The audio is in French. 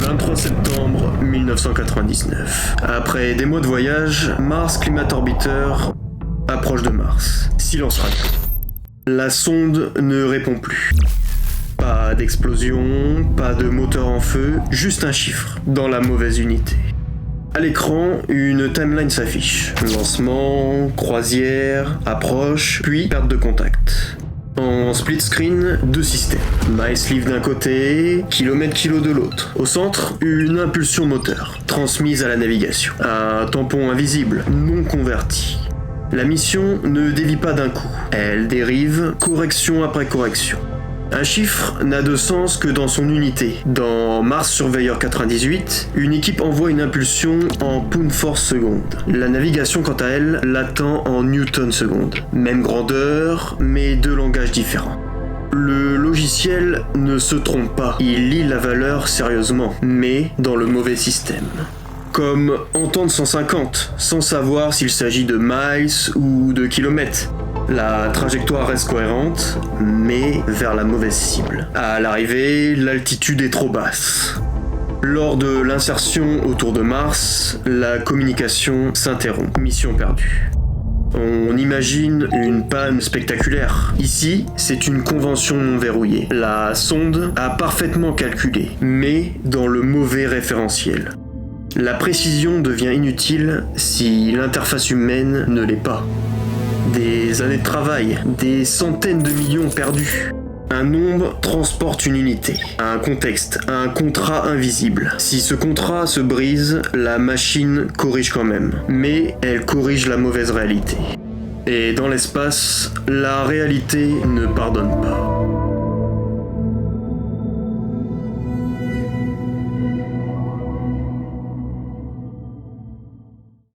23 septembre 1999. Après des mois de voyage, Mars Climate Orbiter approche de Mars. Silence radio. La sonde ne répond plus. Pas d'explosion, pas de moteur en feu, juste un chiffre dans la mauvaise unité. À l'écran, une timeline s'affiche. Lancement, croisière, approche, puis perte de contact. En split screen, deux systèmes. MySleeve d'un côté, kilomètre-kilo de l'autre. Au centre, une impulsion moteur, transmise à la navigation. Un tampon invisible, non converti. La mission ne dévie pas d'un coup. Elle dérive, correction après correction. Un chiffre n'a de sens que dans son unité. Dans Mars Surveyor 98, une équipe envoie une impulsion en pound force seconde. La navigation, quant à elle, l'attend en newton seconde. Même grandeur, mais deux langages différents. Le logiciel ne se trompe pas, il lit la valeur sérieusement, mais dans le mauvais système. Comme entendre 150, sans savoir s'il s'agit de miles ou de kilomètres. La trajectoire reste cohérente, mais vers la mauvaise cible. À l'arrivée, l'altitude est trop basse. Lors de l'insertion autour de Mars, la communication s'interrompt. Mission perdue. On imagine une panne spectaculaire. Ici, c'est une convention non verrouillée. La sonde a parfaitement calculé, mais dans le mauvais référentiel. La précision devient inutile si l'interface humaine ne l'est pas. Des années de travail, des centaines de millions perdus. Un nombre transporte une unité, un contexte, un contrat invisible. Si ce contrat se brise, la machine corrige quand même, mais elle corrige la mauvaise réalité. Et dans l'espace, la réalité ne pardonne pas.